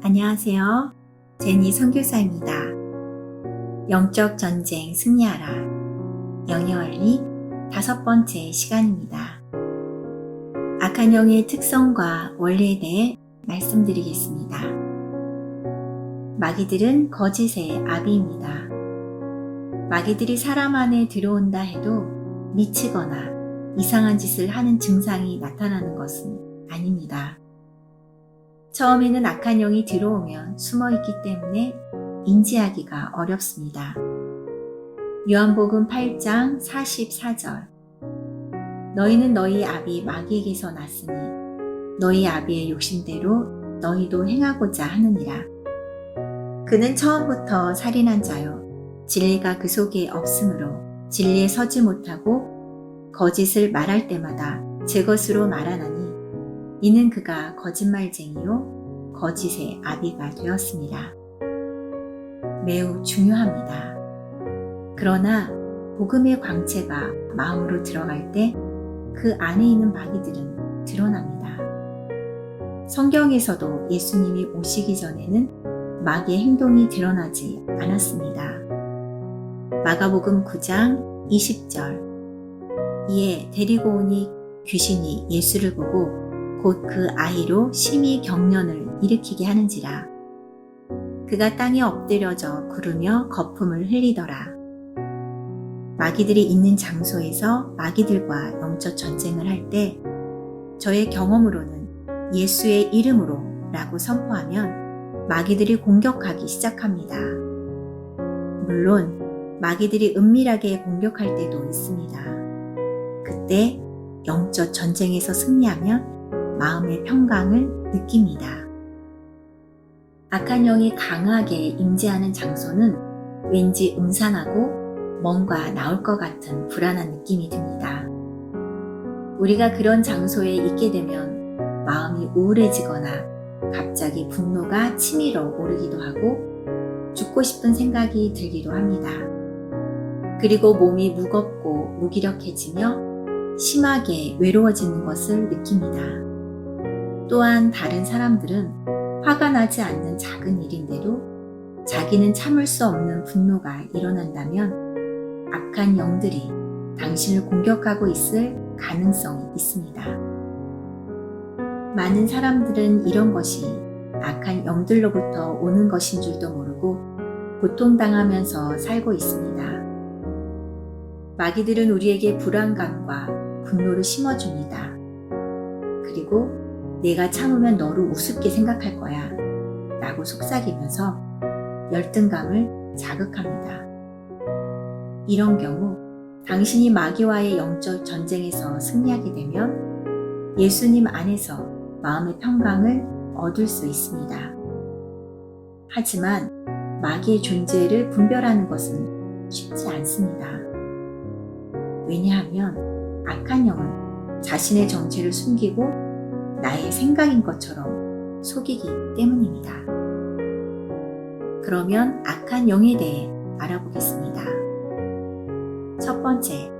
안녕하세요. 제니 선교사입니다. 영적 전쟁 승리하라. 영예원리 5번째 시간입니다. 악한 영의 특성과 원리에 대해 말씀드리겠습니다. 마귀들은 거짓의 아비입니다. 마귀들이 사람 안에 들어온다 해도 미치거나 이상한 짓을 하는 증상이 나타나는 것은 아닙니다. 처음에는 악한 영이 들어오면 숨어있기 때문에 인지하기가 어렵습니다. 요한복음 8장 44절 너희는 너희 아비 마귀에게서 났으니 너희 아비의 욕심대로 너희도 행하고자 하느니라. 그는 처음부터 살인한 자요 진리가 그 속에 없으므로 진리에 서지 못하고 거짓을 말할 때마다 제 것으로 말하나니 이는 그가 거짓말쟁이요 거짓의 아비가 되었습니다. 매우 중요합니다. 그러나 복음의 광채가 마음으로 들어갈 때 그 안에 있는 마귀들은 드러납니다. 성경에서도 예수님이 오시기 전에는 마귀의 행동이 드러나지 않았습니다. 마가복음 9장 20절 이에 데리고 오니 귀신이 예수를 보고 곧 그 아이로 심히 경련을 일으키게 하는지라. 그가 땅에 엎드려져 구르며 거품을 흘리더라. 마귀들이 있는 장소에서 마귀들과 영적 전쟁을 할 때 저의 경험으로는 예수의 이름으로 라고 선포하면 마귀들이 공격하기 시작합니다. 물론 마귀들이 은밀하게 공격할 때도 있습니다. 그때 영적 전쟁에서 승리하면 마음의 평강을 느낍니다. 악한 영이 강하게 임재하는 장소는 왠지 음산하고 뭔가 나올 것 같은 불안한 느낌이 듭니다. 우리가 그런 장소에 있게 되면 마음이 우울해지거나 갑자기 분노가 치밀어 오르기도 하고 죽고 싶은 생각이 들기도 합니다. 그리고 몸이 무겁고 무기력해지며 심하게 외로워지는 것을 느낍니다. 또한 다른 사람들은 화가 나지 않는 작은 일인데도 자기는 참을 수 없는 분노가 일어난다면 악한 영들이 당신을 공격하고 있을 가능성이 있습니다. 많은 사람들은 이런 것이 악한 영들로부터 오는 것인 줄도 모르고 고통당하면서 살고 있습니다. 마귀들은 우리에게 불안감과 분노를 심어줍니다. 그리고 내가 참으면 너를 우습게 생각할 거야 라고 속삭이면서 열등감을 자극합니다. 이런 경우 당신이 마귀와의 영적 전쟁에서 승리하게 되면 예수님 안에서 마음의 평강을 얻을 수 있습니다. 하지만 마귀의 존재를 분별하는 것은 쉽지 않습니다. 왜냐하면 악한 영은 자신의 정체를 숨기고 나의 생각인 것처럼 속이기 때문입니다. 그러면 악한 영에 대해 알아보겠습니다. 첫 번째,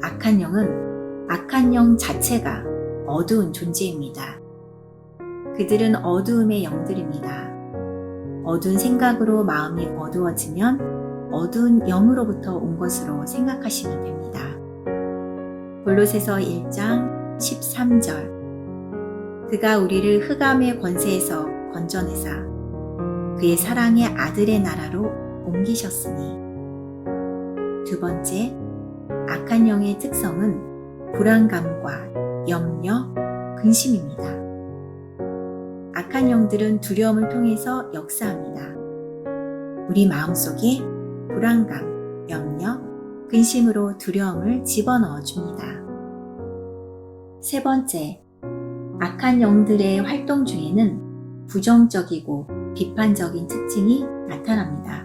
악한 영은 악한 영 자체가 어두운 존재입니다. 그들은 어두움의 영들입니다. 어두운 생각으로 마음이 어두워지면 어두운 영으로부터 온 것으로 생각하시면 됩니다. 골로새서 1장 13절 그가 우리를 흑암의 권세에서 건져내사 그의 사랑의 아들의 나라로 옮기셨으니. 두 번째, 악한 영의 특성은 불안감과 염려, 근심입니다. 악한 영들은 두려움을 통해서 역사합니다. 우리 마음속에 불안감, 염려, 근심으로 두려움을 집어넣어 줍니다. 세 번째, 악한 영들의 활동 중에는 부정적이고 비판적인 특징이 나타납니다.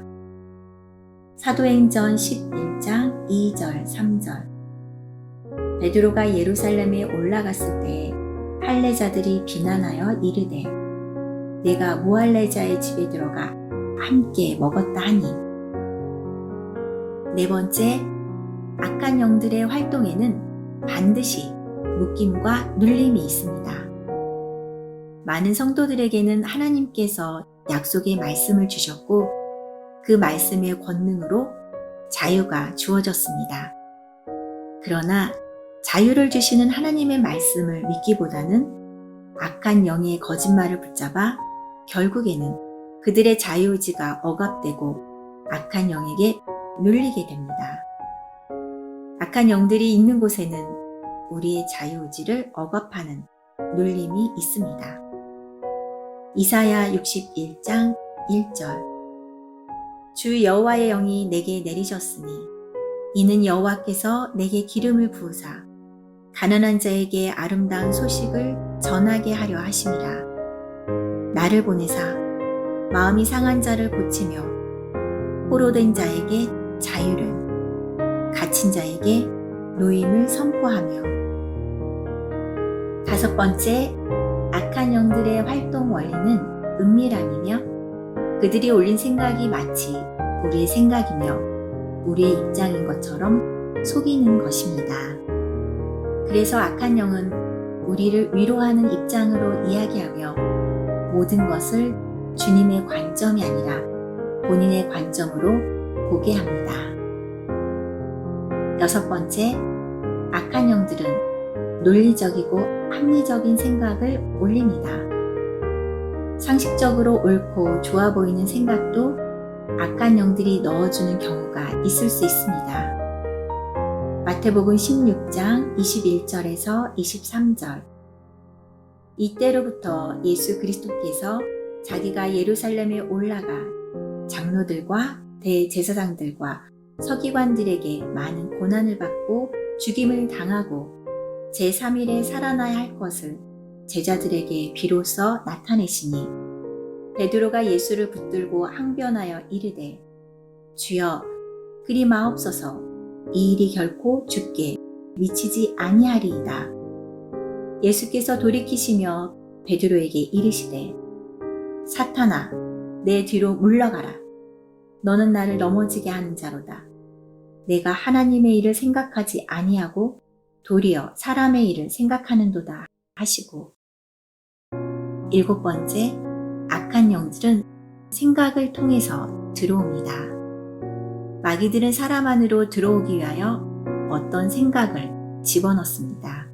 사도행전 11장 2절 3절 베드로가 예루살렘에 올라갔을 때 할례자들이 비난하여 이르되 내가 무할례자의 집에 들어가 함께 먹었다 하니. 네 번째, 악한 영들의 활동에는 반드시 묶임과 눌림이 있습니다. 많은 성도들에게는 하나님께서 약속의 말씀을 주셨고 그 말씀의 권능으로 자유가 주어졌습니다. 그러나 자유를 주시는 하나님의 말씀을 믿기보다는 악한 영의 거짓말을 붙잡아 결국에는 그들의 자유의지가 억압되고 악한 영에게 눌리게 됩니다. 악한 영들이 있는 곳에는 우리의 자유의지를 억압하는 눌림이 있습니다. 이사야 61장 1절 주 여호와의 영이 내게 내리셨으니 이는 여호와께서 내게 기름을 부으사 가난한 자에게 아름다운 소식을 전하게 하려 하심이라. 나를 보내사 마음이 상한 자를 고치며 포로된 자에게 자유를, 갇힌 자에게 노임을 선포하며. 5번째, 악한 영들의 활동 원리는 은밀함이며 그들이 올린 생각이 마치 우리의 생각이며 우리의 입장인 것처럼 속이는 것입니다. 그래서 악한 영은 우리를 위로하는 입장으로 이야기하며 모든 것을 주님의 관점이 아니라 본인의 관점으로 보게 합니다. 6번째, 악한 영들은 논리적이고 합리적인 생각을 올립니다. 상식적으로 옳고 좋아 보이는 생각도 악한 영들이 넣어주는 경우가 있을 수 있습니다. 마태복음 16장 21절에서 23절 이때로부터 예수 그리스도께서 자기가 예루살렘에 올라가 장로들과 대제사장들과 서기관들에게 많은 고난을 받고 죽임을 당하고 제3일에 살아나야 할 것을 제자들에게 비로소 나타내시니 베드로가 예수를 붙들고 항변하여 이르되 주여 그리 마옵소서 이 일이 결코 주께 미치지 아니하리이다. 예수께서 돌이키시며 베드로에게 이르시되 사탄아 내 뒤로 물러가라. 너는 나를 넘어지게 하는 자로다. 내가 하나님의 일을 생각하지 아니하고 도리어 사람의 일을 생각하는도다 하시고. 7번째, 악한 영들은 생각을 통해서 들어옵니다. 마귀들은 사람 안으로 들어오기 위하여 어떤 생각을 집어넣습니다.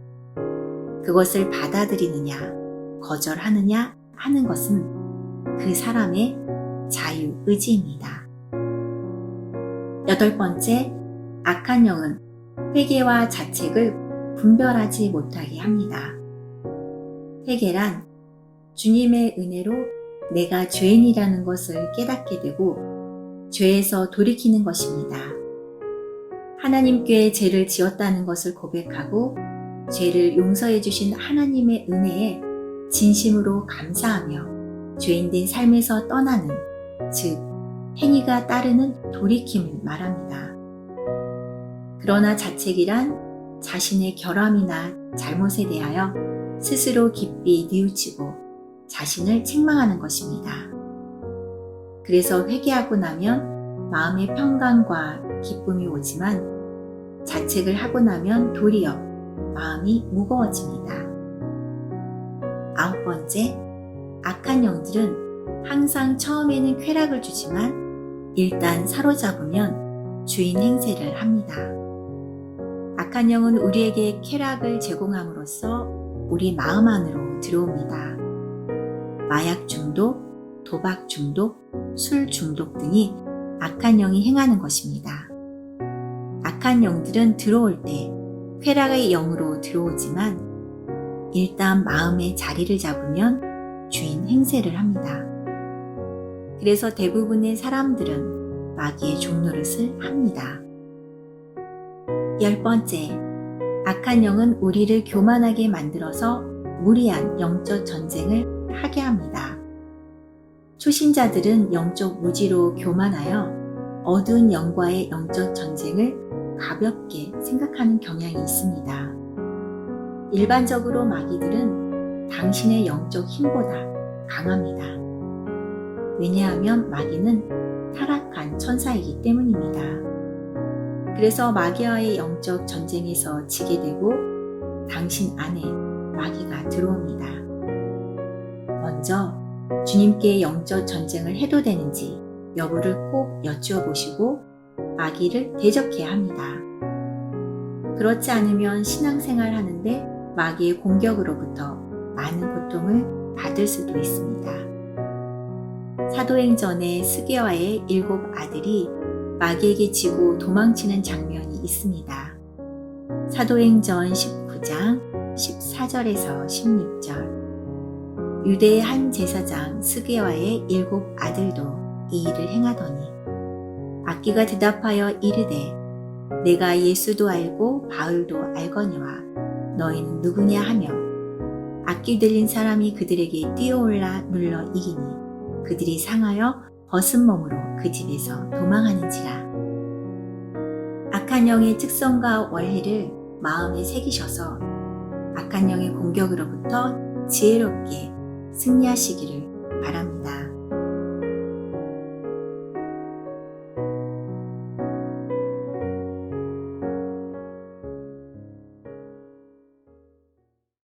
그것을 받아들이느냐, 거절하느냐 하는 것은 그 사람의 자유의지입니다. 8번째, 악한 영은 회개와 자책을 분별하지 못하게 합니다. 회개란 주님의 은혜로 내가 죄인이라는 것을 깨닫게 되고 죄에서 돌이키는 것입니다. 하나님께 죄를 지었다는 것을 고백하고 죄를 용서해 주신 하나님의 은혜에 진심으로 감사하며 죄인된 삶에서 떠나는, 즉 행위가 따르는 돌이킴을 말합니다. 그러나 자책이란 자신의 결함이나 잘못에 대하여 스스로 깊이 뉘우치고 자신을 책망하는 것입니다. 그래서 회개하고 나면 마음의 평강과 기쁨이 오지만 자책을 하고 나면 도리어 마음이 무거워집니다. 9번째, 악한 영들은 항상 처음에는 쾌락을 주지만 일단 사로잡으면 주인 행세를 합니다. 악한 영은 우리에게 쾌락을 제공함으로써 우리 마음 안으로 들어옵니다. 마약 중독, 도박 중독, 술 중독 등이 악한 영이 행하는 것입니다. 악한 영들은 들어올 때 쾌락의 영으로 들어오지만 일단 마음의 자리를 잡으면 주인 행세를 합니다. 그래서 대부분의 사람들은 마귀의 종노릇을 합니다. 10번째, 악한 영은 우리를 교만하게 만들어서 무리한 영적 전쟁을 하게 합니다. 초신자들은 영적 무지로 교만하여 어두운 영과의 영적 전쟁을 가볍게 생각하는 경향이 있습니다. 일반적으로 마귀들은 당신의 영적 힘보다 강합니다. 왜냐하면 마귀는 타락한 천사이기 때문입니다. 그래서 마귀와의 영적 전쟁에서 지게 되고 당신 안에 마귀가 들어옵니다. 먼저 주님께 영적 전쟁을 해도 되는지 여부를 꼭 여쭈어 보시고 마귀를 대적해야 합니다. 그렇지 않으면 신앙생활 하는데 마귀의 공격으로부터 많은 고통을 받을 수도 있습니다. 사도행전에 스게와의 7 아들이 마귀에게 지고 도망치는 장면이 있습니다. 사도행전 19장 14절에서 16절. 유대의 한 제사장 스게와의 7 아들도 이 일을 행하더니 악기가 대답하여 이르되 내가 예수도 알고 바울도 알거니와 너희는 누구냐 하며 악기 들린 사람이 그들에게 뛰어올라 눌러 이기니 그들이 상하여 벗은 몸으로 그 집에서 도망하는지라. 악한 영의 특성과 원리를 마음에 새기셔서 악한 영의 공격으로부터 지혜롭게 승리하시기를 바랍니다.